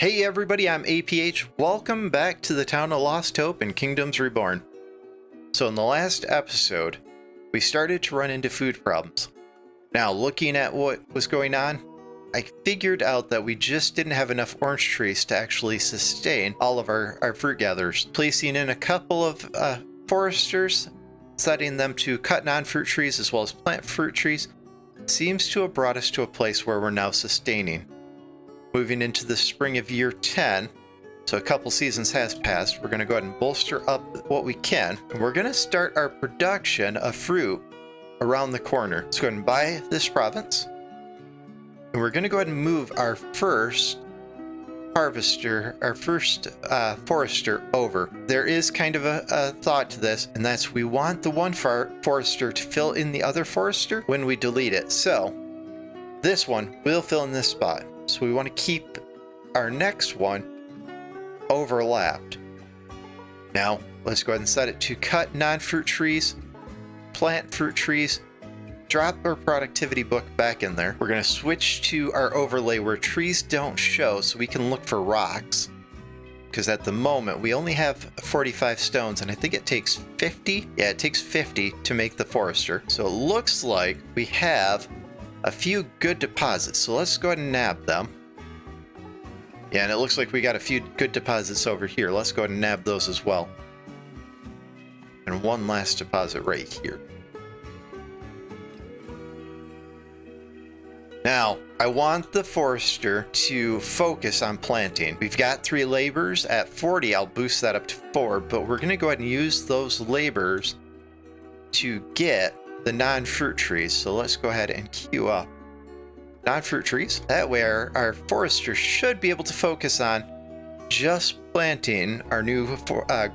Hey everybody, I'm APH. Welcome back to the town of Lost Hope in Kingdoms Reborn. So in the last episode, we started to run into food problems. Now, looking at what was going on, I figured out that we just didn't have enough orange trees to actually sustain all of our fruit gatherers. Placing in a couple of foresters, setting them to cut non-fruit trees as well as plant fruit trees, seems to have brought us to a place where we're now sustaining. Moving into the spring of year 10, so a couple seasons has passed, we're going to go ahead and bolster up what we can, and we're going to start our production of fruit around the corner. Let's go ahead and buy this province, and we're going to go ahead and move our first harvester, our first forester over. There is kind of a thought to this, and that's we want the one forester to fill in the other forester when we delete it. So this one will fill in this spot. So we want to keep our next one overlapped. Now, let's go ahead and set it to cut non-fruit trees, plant fruit trees, drop our productivity book back in there. We're going to switch to our overlay where trees don't show so we can look for rocks. Because at the moment, we only have 45 stones, and I think it takes 50. Yeah, it takes 50 to make the forester. So it looks like we have a few good deposits, so let's go ahead and nab them. Yeah, and it looks like we got a few good deposits over here. Let's go ahead and nab those as well. And one last deposit right here. Now, I want the forester to focus on planting. We've got 3 laborers. At 40, I'll boost that up to 4, but we're going to go ahead and use those laborers to get the non-fruit trees. So let's go ahead and queue up non-fruit trees. That way our forester should be able to focus on just planting our new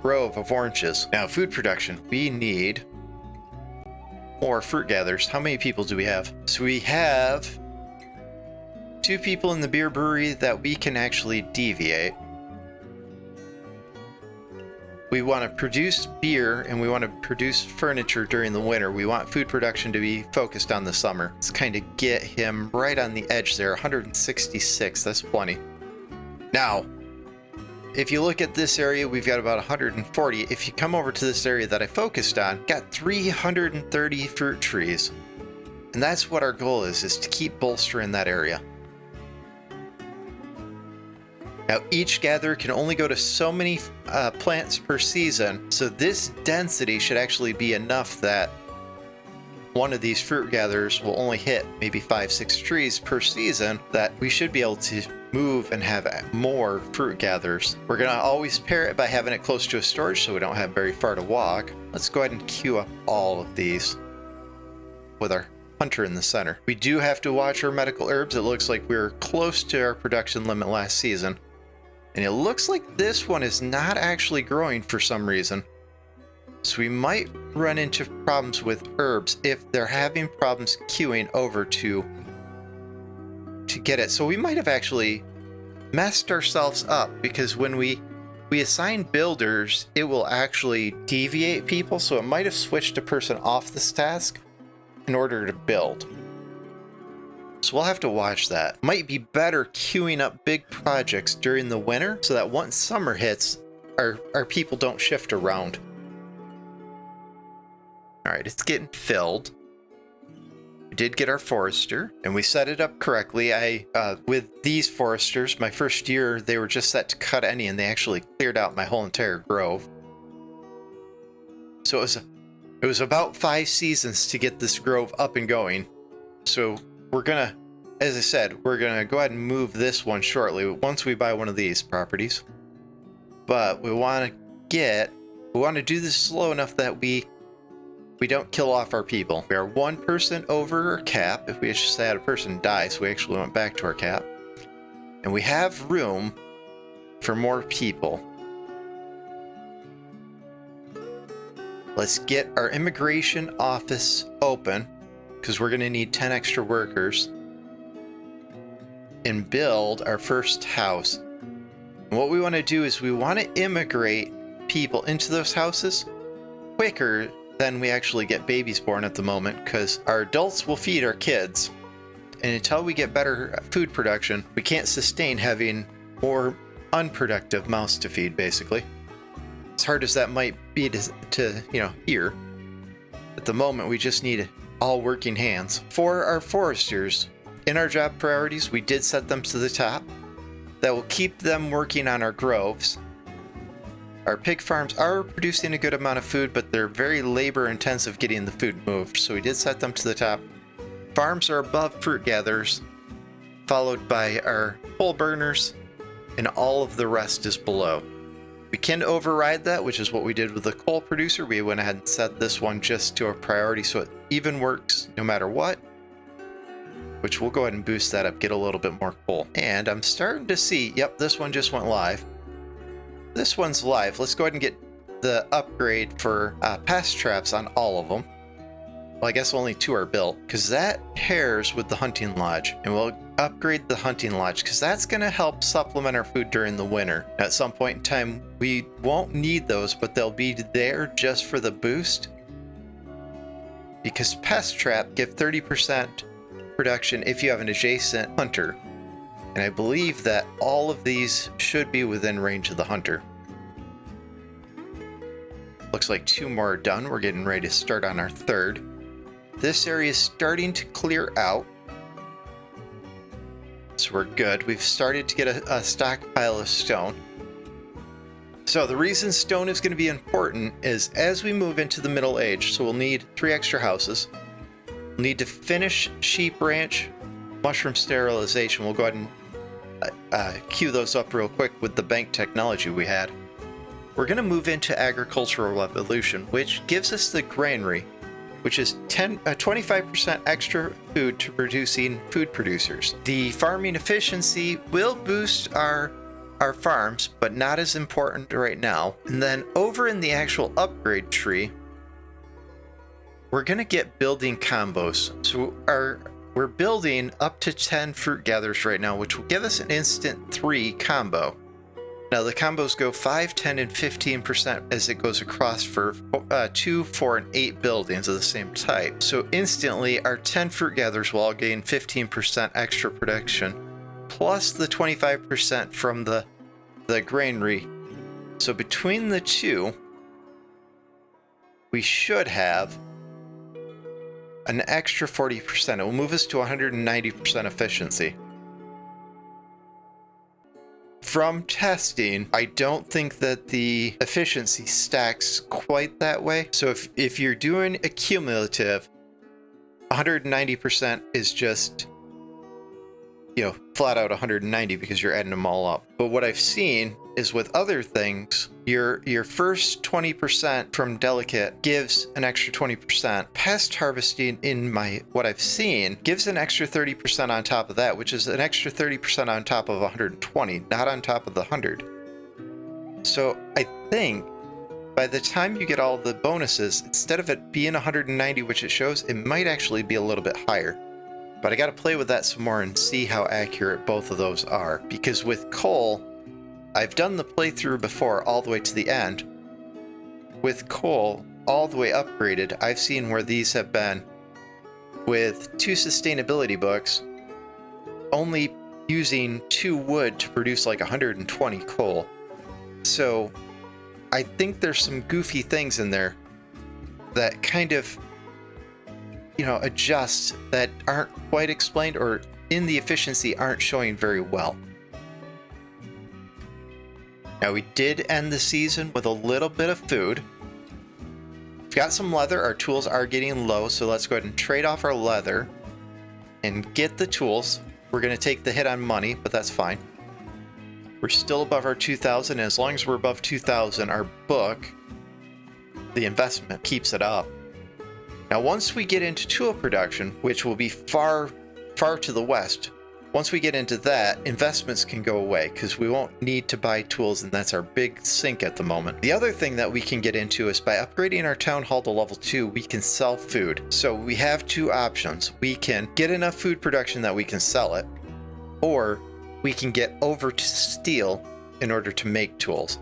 grove of oranges. Now, food production. We need more fruit gatherers. How many people do we have? So we have 2 people in the beer brewery that we can actually deviate. We want to produce beer and we want to produce furniture during the winter. We want food production to be focused on the summer. Let's kind of get him right on the edge there. 166, that's plenty. Now, if you look at this area, we've got about 140. If you come over to this area that I focused on, got 330 fruit trees. And that's what our goal is to keep bolstering that area. Now, each gatherer can only go to so many plants per season, so this density should actually be enough that one of these fruit gatherers will only hit maybe 5-6 trees per season, that we should be able to move and have more fruit gatherers. We're going to always pair it by having it close to a storage so we don't have very far to walk. Let's go ahead and queue up all of these with our hunter in the center. We do have to watch our medical herbs. It looks like we were close to our production limit last season. And it looks like this one is not actually growing for some reason. So we might run into problems with herbs if they're having problems queuing over to get it. So we might have actually messed ourselves up, because when we assign builders, it will actually deviate people. So it might have switched a person off this task in order to build. So we'll have to watch that. Might be better queuing up big projects during the winter so that once summer hits, our people don't shift around. All right, it's getting filled. We did get our forester, and we set it up correctly. With these foresters, my first year, they were just set to cut any, and they actually cleared out my whole entire grove. So it was about 5 seasons to get this grove up and going. So we're gonna, as I said, we're gonna go ahead and move this one shortly once we buy one of these properties. But we want to do this slow enough that we don't kill off our people. We are 1 person over our cap. If we just had a person die, so we actually went back to our cap. And we have room for more people. Let's get our immigration office open, because we're going to need 10 extra workers, and build our first house. And what we want to do is we want to immigrate people into those houses quicker than we actually get babies born at the moment, because our adults will feed our kids, and until we get better food production, we can't sustain having more unproductive mouths to feed, basically. As hard as that might be to hear, at the moment we just need all working hands. For our foresters, in our job priorities, we did set them to the top. That will keep them working on our groves. Our pig farms are producing a good amount of food, but they're very labor intensive getting the food moved, so we did set them to the top. Farms are above fruit gatherers, followed by our coal burners, and all of the rest is below. We can override that, which is what we did with the coal producer. We went ahead and set this one just to a priority so it even works no matter what, which we'll go ahead and boost that up, get a little bit more coal. And I'm starting to see, yep, this one just went live. This one's live. Let's go ahead and get the upgrade for pest traps on all of them. Well, I guess only 2 are built, because that pairs with the hunting lodge, and we'll upgrade the hunting lodge because that's going to help supplement our food during the winter. At some point in time, we won't need those, but they'll be there just for the boost, because pest trap give 30% production if you have an adjacent hunter, and I believe that all of these should be within range of the hunter. Looks like 2 more are done. We're getting ready to start on our 3rd. This area is starting to clear out, so we're good. We've started to get a stockpile of stone. So the reason stone is going to be important is as we move into the Middle Age, so we'll need 3 extra houses. We'll need to finish sheep ranch, mushroom sterilization. We'll go ahead and queue those up real quick with the bank technology we had. We're going to move into agricultural revolution, which gives us the granary, which is 25% extra food to producing food producers. The farming efficiency will boost our farms, but not as important right now. And then over in the actual upgrade tree, we're gonna get building combos. So we're building up to 10 fruit gatherers right now, which will give us an instant 3 combo. Now the combos go 5, 10, and 15% as it goes across for 2, 4, and 8 buildings of the same type. So instantly our 10 fruit gatherers will all gain 15% extra production, plus the 25% from the granary. So between the two, we should have an extra 40%. It will move us to 190% efficiency. From testing, I don't think that the efficiency stacks quite that way. So if you're doing a cumulative, 190% is just, flat out 190 because you're adding them all up. But what I've seen is with other things, your first 20% from delicate gives an extra 20%. Pest harvesting, in what I've seen, gives an extra 30% on top of that, which is an extra 30% on top of 120, not on top of the 100. So I think by the time you get all the bonuses, instead of it being 190, which it shows, it might actually be a little bit higher. But I got to play with that some more and see how accurate both of those are. Because with coal, I've done the playthrough before all the way to the end. With coal all the way upgraded, I've seen where these have been with 2 sustainability books, only using 2 wood to produce like 120 coal. So I think there's some goofy things in there that kind of, adjust that aren't quite explained, or in the efficiency aren't showing very well. Now we did end the season with a little bit of food. We've got some leather. Our tools are getting low, so let's go ahead and trade off our leather and get the tools. We're going to take the hit on money, but that's fine. We're still above our 2,000, and as long as we're above 2,000, our book, the investment, keeps it up. Now once we get into tool production, which will be far to the west, once we get into that, investments can go away because we won't need to buy tools, and that's our big sink at the moment. The other thing that we can get into is by upgrading our town hall to level 2, we can sell food. So we have 2 options. We can get enough food production that we can sell it, or we can get over to steel in order to make tools.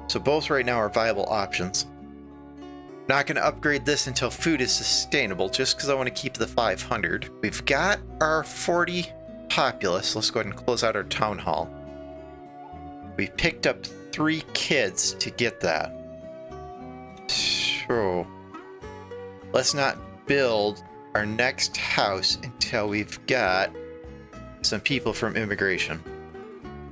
So both right now are viable options. Not going to upgrade this until food is sustainable, just because I want to keep the 500. We've got our 40 populace. Let's go ahead and close out our town hall. We picked up 3 kids to get that. So let's not build our next house until we've got some people from immigration.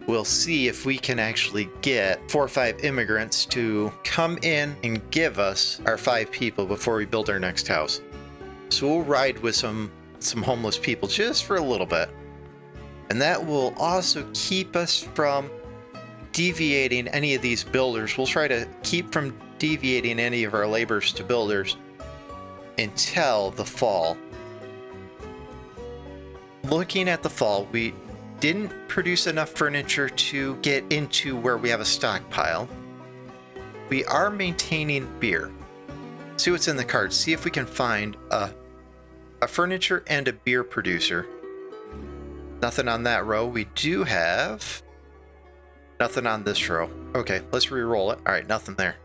We'll see if we can actually get 4 or 5 immigrants to come in and give us our 5 people before we build our next house. So we'll ride with some homeless people just for a little bit. And that will also keep us from deviating any of these builders. We'll try to keep from deviating any of our laborers to builders until the fall. Looking at the fall, we didn't produce enough furniture to get into where we have a stockpile. We are maintaining beer. See what's in the cards. See if we can find a furniture and a beer producer. Nothing on that row. We do have nothing on this row. Okay, let's re-roll it. All right, nothing there.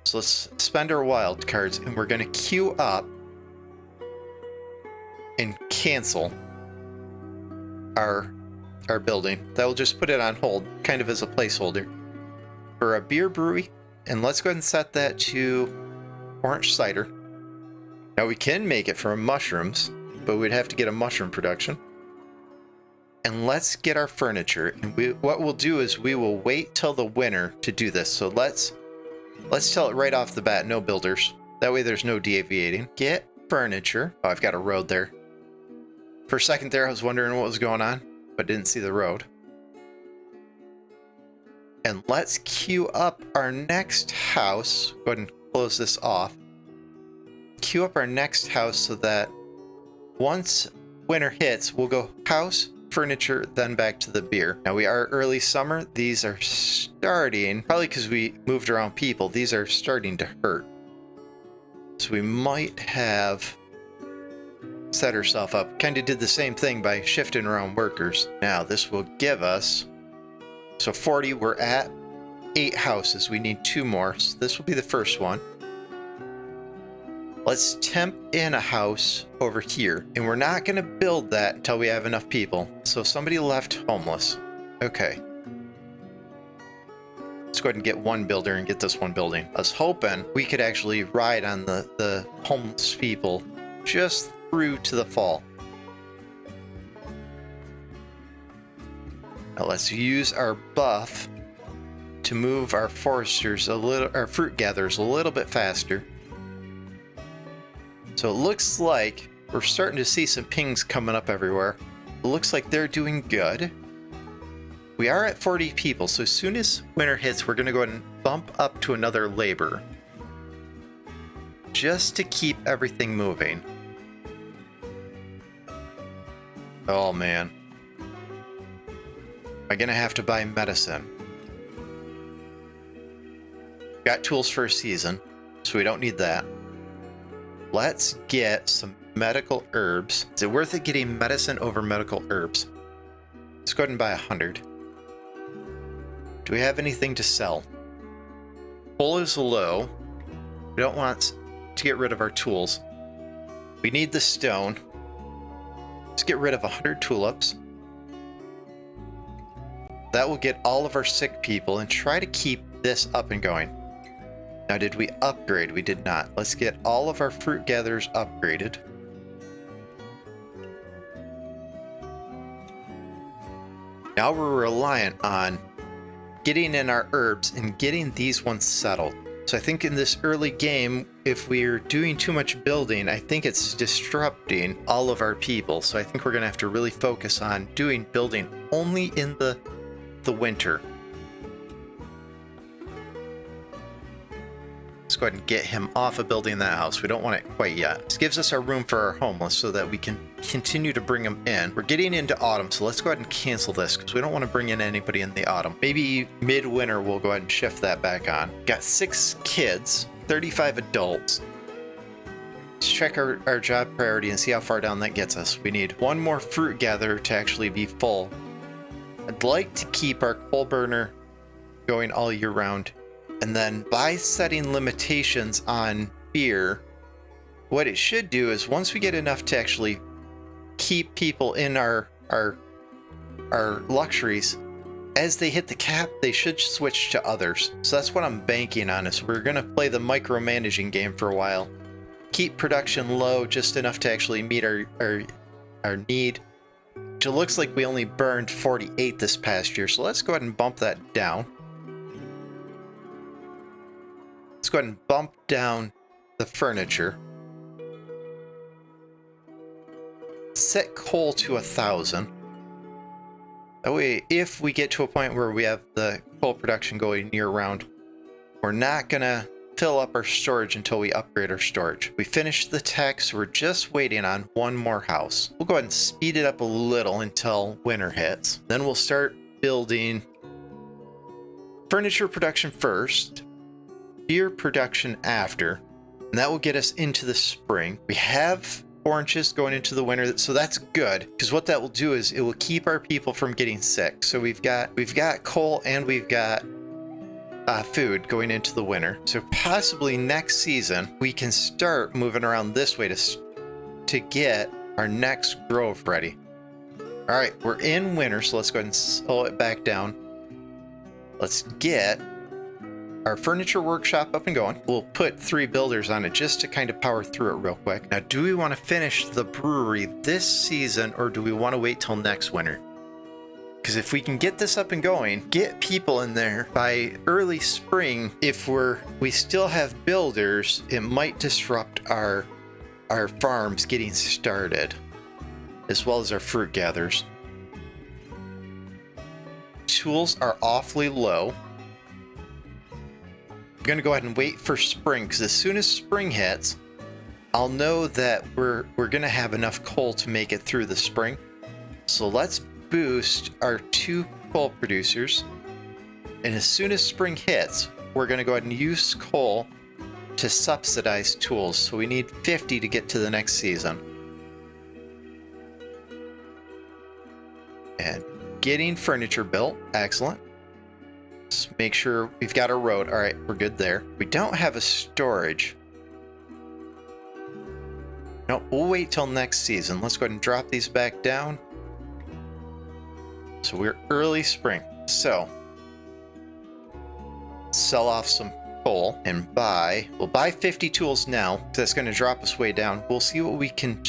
So let's spend our wild cards, and we're going to queue up and cancel our building. That will just put it on hold, kind of as a placeholder for a beer brewery. And let's go ahead and set that to orange cider. Now we can make it from mushrooms, but we'd have to get a mushroom production. And let's get our furniture. And what we'll do is we will wait till the winter to do this. So let's tell it right off the bat, no builders. That way there's no deviating. Get furniture. Oh, I've got a road there. For a second there, I was wondering what was going on, but didn't see the road. And let's queue up our next house. Go ahead and close this off. Queue up our next house so that once winter hits, we'll go house, furniture, then back to the beer. Now we are early summer. These are starting, probably because we moved around people, these are starting to hurt. So we might have set herself up. Kind of did the same thing by shifting around workers. Now this will give us, so 40, we're at 8 houses. We need 2 more. So this will be the first one. Let's temp in a house over here. And we're not going to build that until we have enough people. So somebody left homeless. Okay. Let's go ahead and get one builder and get this one building. I was hoping we could actually ride on the homeless people just through to the fall. Now let's use our buff to move our foresters a little, our fruit gatherers a little bit faster. So it looks like we're starting to see some pings coming up everywhere. It looks like they're doing good. We are at 40 people, so as soon as winter hits, we're going to go ahead and bump up to another labor just to keep everything moving. Oh man. Am I gonna have to buy medicine? Got tools for a season, so we don't need that. Let's get some medical herbs. Is it worth it getting medicine over medical herbs? Let's go ahead and buy 100. Do we have anything to sell? Coal is low. We don't want to get rid of our tools. We need the stone. Let's get rid of 100 tulips. That will get all of our sick people and try to keep this up and going. Now, did we upgrade? We did not. Let's get all of our fruit gatherers upgraded. Now we're reliant on getting in our herbs and getting these ones settled. So I think in this early game, if we're doing too much building, I think it's disrupting all of our people. So I think we're going to have to really focus on doing building only in the winter. Let's go ahead and get him off of building that house. We don't want it quite yet. This gives us our room for our homeless so that we can continue to bring them in. We're getting into autumn, so let's go ahead and cancel this because we don't want to bring in anybody in the autumn. Maybe midwinter we'll go ahead and shift that back on. Got 6 kids, 35 adults. Let's check our job priority and see how far down that gets us. We need 1 more fruit gatherer to actually be full. I'd like to keep our coal burner going all year round. And then by setting limitations on beer, what it should do is once we get enough to actually keep people in our luxuries, as they hit the cap, they should switch to others. So that's what I'm banking on, is we're going to play the micromanaging game for a while. Keep production low, just enough to actually meet our need. It looks like we only burned 48 this past year, so let's go ahead and bump that down. Let's go ahead and bump down the furniture. Set coal to 1,000. That way, if we get to a point where we have the coal production going year-round, we're not going to fill up our storage until we upgrade our storage. We finished the tech, so we're just waiting on one more house. We'll go ahead and speed it up a little until winter hits. Then we'll start building furniture production first, beer production after, and that will get us into the spring. We have oranges going into the winter, so that's good, because what that will do is it will keep our people from getting sick. So we've got coal and we've got food going into the winter. So possibly next season we can start moving around this way to get our next grove ready. All right, we're in winter, so let's go ahead and slow it back down. Let's get our furniture workshop up and going. We'll put 3 builders on it just to kind of power through it real quick. Now, do we want to finish the brewery this season, or do we want to wait till next winter? Because if we can get this up and going, get people in there by early spring, if we still have builders, it might disrupt our farms getting started, as well as our fruit gatherers. Tools are awfully low. I'm going to go ahead and wait for spring, because as soon as spring hits, I'll know that we're going to have enough coal to make it through the spring. So let's boost our 2 coal producers. And as soon as spring hits, we're going to go ahead and use coal to subsidize tools. So we need 50 to get to the next season. And getting furniture built. Excellent. Let's make sure we've got a road. All right, we're good there. We don't have a storage. No, we'll wait till next season. Let's go ahead and drop these back down. So we're early spring. So sell off some coal and we'll buy 50 tools now. That's going to drop us way down. We'll see what we can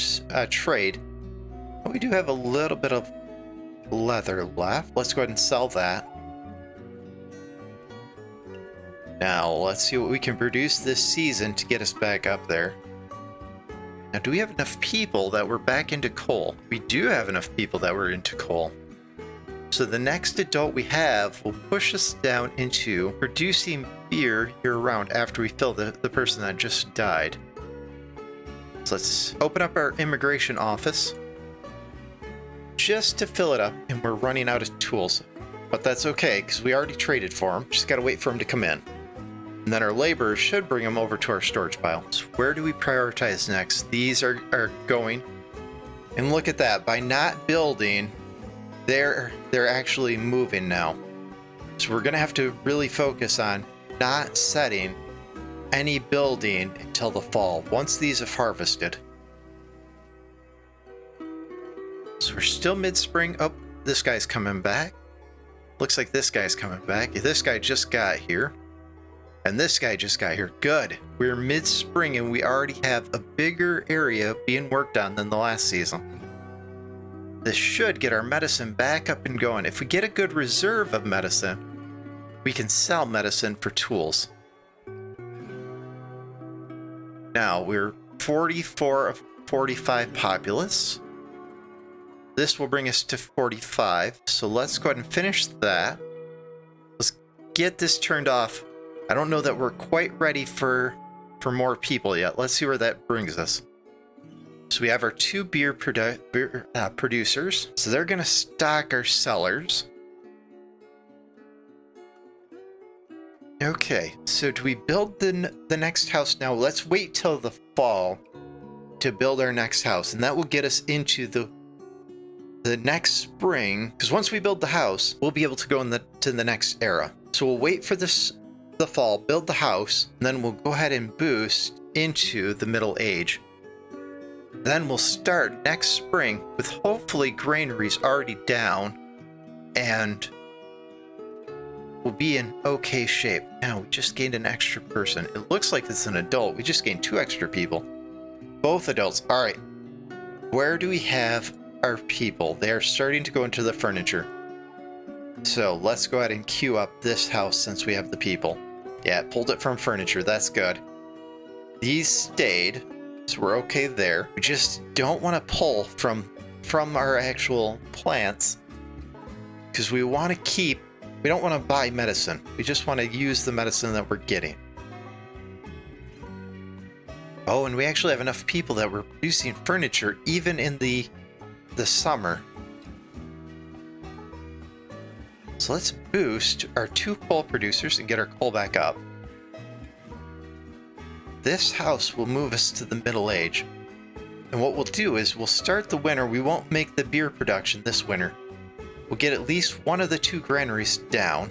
trade. But we do have a little bit of leather left. Let's go ahead and sell that. Now, let's see what we can produce this season to get us back up there. Now, do we have enough people that we're back into coal? We do have enough people that we're into coal. So the next adult we have will push us down into producing beer year-round after we fill the person that just died. So let's open up our immigration office just to fill it up, and we're running out of tools. But that's okay, because we already traded for them. Just got to wait for them to come in. And then our laborers should bring them over to our storage pile. So where do we prioritize next? These are going. And look at that. By not building, they're actually moving now. So we're going to have to really focus on not setting any building until the fall, once these have harvested. So we're still mid-spring. Oh, this guy's coming back. Looks like this guy's coming back. This guy just got here. And this guy just got here. Good. We're mid-spring and we already have a bigger area being worked on than the last season. This should get our medicine back up and going. If we get a good reserve of medicine, we can sell medicine for tools. Now, we're 44 of 45 populace. This will bring us to 45. So let's go ahead and finish that. Let's get this turned off. I don't know that we're quite ready for more people yet. Let's see where that brings us. So we have our 2 beer producers. So they're going to stock our cellars. Okay, so do we build the next house now? Let's wait till the fall to build our next house. And that will get us into the next spring. Because once we build the house, we'll be able to go to the next era. So we'll wait for the fall, build the house, and then we'll go ahead and boost into the middle age. Then we'll start next spring with hopefully granaries already down and will be in okay shape. Now, we just gained an extra person. It looks like it's an adult. We just gained 2 extra people. Both adults. All right. Where do we have our people? They are starting to go into the furniture. So let's go ahead and queue up this house since we have the people. Yeah, pulled it from furniture. That's good. These stayed, so we're okay there. We just don't want to pull from our actual plants because we want to keep. We don't want to buy medicine. We just want to use the medicine that we're getting. Oh, and we actually have enough people that we're producing furniture even in the summer. So let's boost our 2 coal producers and get our coal back up. This house will move us to the middle age. And what we'll do is we'll start the winter. We won't make the beer production this winter. We'll get at least one of the 2 granaries down.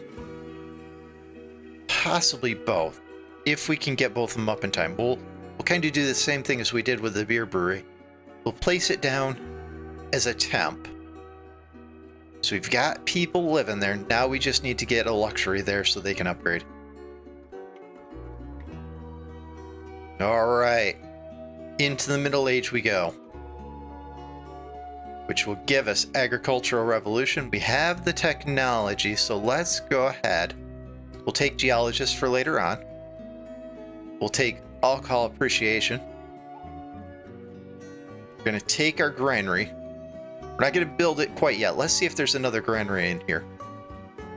Possibly both. If we can get both of them up in time. We'll kind of do the same thing as we did with the beer brewery. We'll place it down as a temp. So we've got people living there. Now we just need to get a luxury there so they can upgrade. All right. Into the Middle Age we go. Which will give us Agricultural Revolution. We have the technology, so let's go ahead. We'll take Geologist for later on. We'll take Alcohol Appreciation. We're going to take our Granary. We're not going to build it quite yet. Let's see if there's another Granary in here.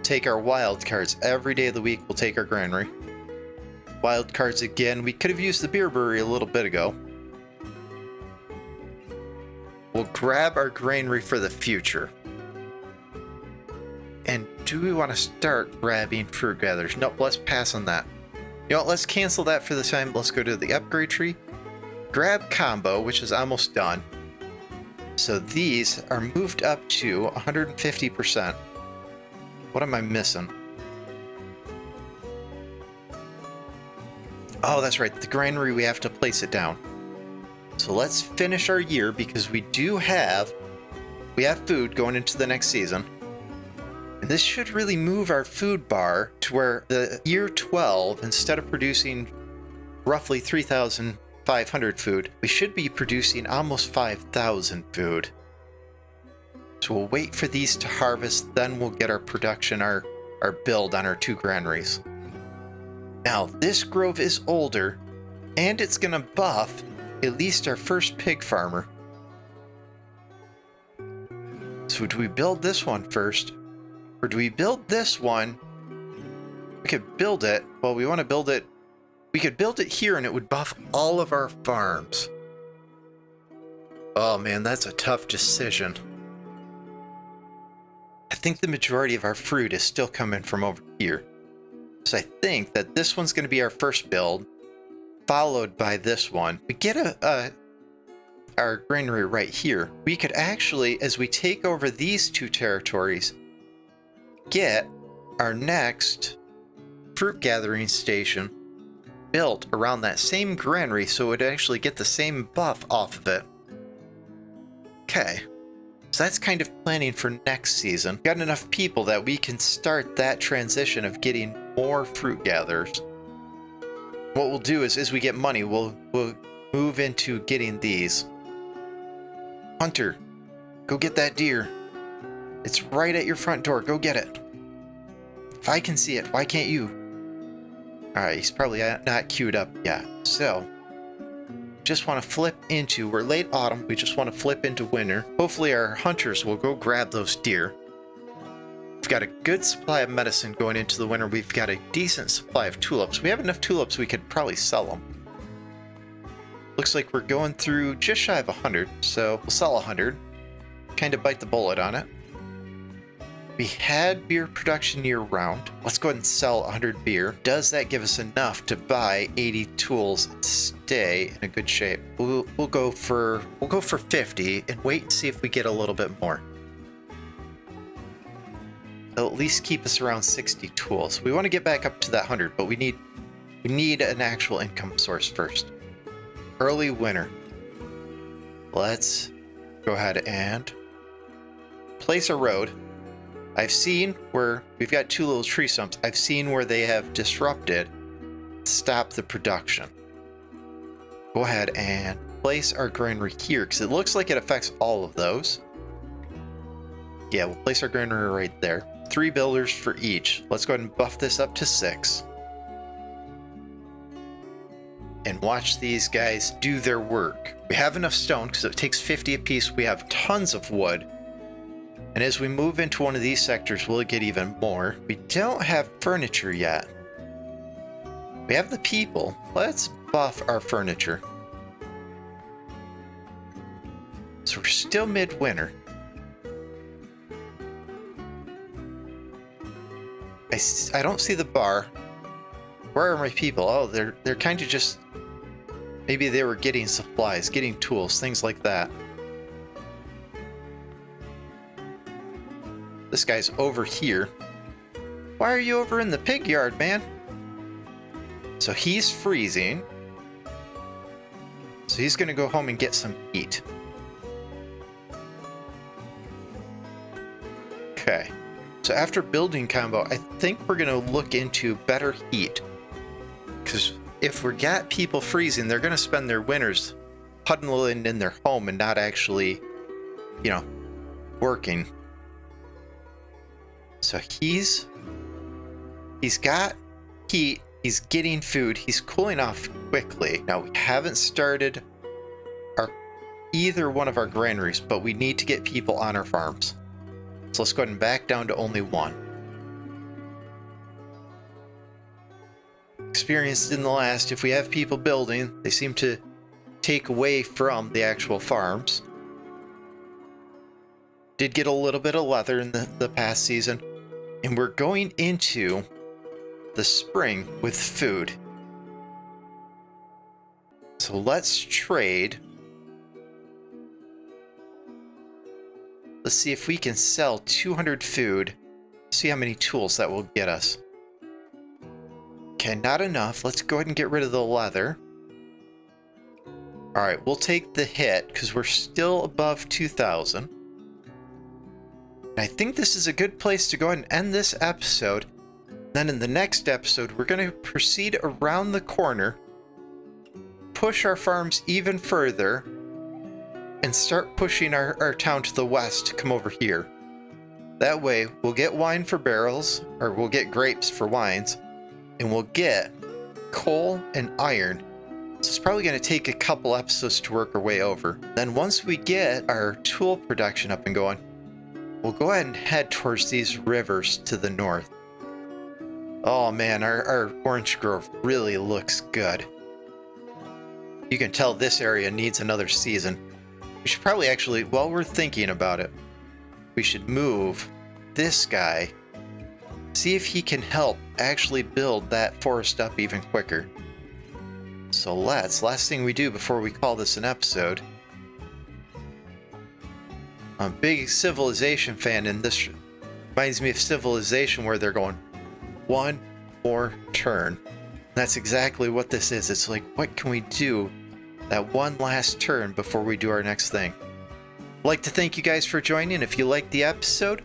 Take our wild cards. Every day of the week, we'll take our Granary. Wild cards again. We could have used the beer brewery a little bit ago. We'll grab our Granary for the future. And do we want to start grabbing fruit gatherers? Nope, let's pass on that. You know what, let's cancel that for the time. Let's go to the upgrade tree. Grab combo, which is almost done. So these are moved up to 150%. What am I missing? Oh, that's right. The granary, we have to place it down. So let's finish our year because we have food going into the next season. And this should really move our food bar to where the year 12, instead of producing roughly 3,500 food, we should be producing almost 5,000 food. So we'll wait for these to harvest, then we'll get our production, our build on our 2 granaries. Now, this grove is older, and it's going to buff at least our first pig farmer. So do we build this one first? Or do we build this one? We could build it. Well, we want to build it. We could build it here and it would buff all of our farms. Oh man, that's a tough decision. I think the majority of our fruit is still coming from over here. So I think that this one's going to be our first build, followed by this one. We get our granary right here. We could actually, as we take over these 2 territories, get our next fruit gathering station built around that same granary so it would actually get the same buff off of it. Okay, so that's kind of planning for next season. Got enough people that we can start that transition of getting more fruit gatherers. What we'll do is, as we get money, we'll move into getting these. Hunter, go get that deer. It's right at your front door. Go get it. If I can see it, why can't you? Alright, he's probably not queued up yet. So, just want to flip into, we're late autumn, we just want to flip into winter. Hopefully our hunters will go grab those deer. We've got a good supply of medicine going into the winter. We've got a decent supply of tulips. We have enough tulips we could probably sell them. Looks like we're going through just shy of 100, so we'll sell 100. Kind of bite the bullet on it. We had beer production year-round. Let's go ahead and sell 100 beer. Does that give us enough to buy 80 tools and stay in a good shape? We'll go for 50 and wait and see if we get a little bit more. They'll at least keep us around 60 tools. We want to get back up to that 100, but we need an actual income source first. Early winter. Let's go ahead and place a road. I've seen where we've got 2 little tree stumps. I've seen where they have disrupted, stop the production. Go ahead and place our granary here because it looks like it affects all of those. Yeah, we'll place our granary right there. 3 builders for each. Let's go ahead and buff this up to 6. And watch these guys do their work. We have enough stone because it takes 50 apiece. We have tons of wood. And as we move into one of these sectors, we'll get even more. We don't have furniture yet. We have the people. Let's buff our furniture. So we're still midwinter. I don't see the bar. Where are my people? Oh, they're kind of just... Maybe they were getting supplies, getting tools, things like that. This guy's over here. Why are you over in the pig yard, man? So he's freezing. So he's going to go home and get some heat. Okay. So after building combo, I think we're going to look into better heat. Because if we got people freezing, they're going to spend their winters huddling in their home and not actually, you know, working. So he's got heat, he's getting food, he's cooling off quickly. Now we haven't started either one of our granaries, but we need to get people on our farms. So let's go ahead and back down to only 1. Experienced in the last, if we have people building, they seem to take away from the actual farms. Did get a little bit of leather in the past season. And we're going into the spring with food. So let's trade. Let's see if we can sell 200 food. See how many tools that will get us. Okay, not enough. Let's go ahead and get rid of the leather. Alright, we'll take the hit because we're still above 2,000. I think this is a good place to go ahead and end this episode. Then in the next episode, we're going to proceed around the corner, push our farms even further, and start pushing our town to the west to come over here. That way, we'll get wine for barrels, or we'll get grapes for wines, and we'll get coal and iron. So it's probably going to take a couple episodes to work our way over. Then once we get our tool production up and going, we'll go ahead and head towards these rivers to the north. Oh man, our orange grove really looks good. You can tell this area needs another season. We should probably actually, while we're thinking about it, we should move this guy. See if he can help actually build that forest up even quicker. So last thing we do before we call this an episode. I'm a big Civilization fan, and this reminds me of Civilization where they're going, 1 more turn. That's exactly what this is. It's like, what can we do that one last turn before we do our next thing? I'd like to thank you guys for joining. If you liked the episode,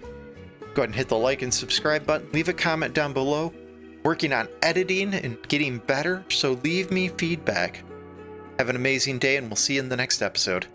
go ahead and hit the like and subscribe button. Leave a comment down below. Working on editing and getting better, so leave me feedback. Have an amazing day, and we'll see you in the next episode.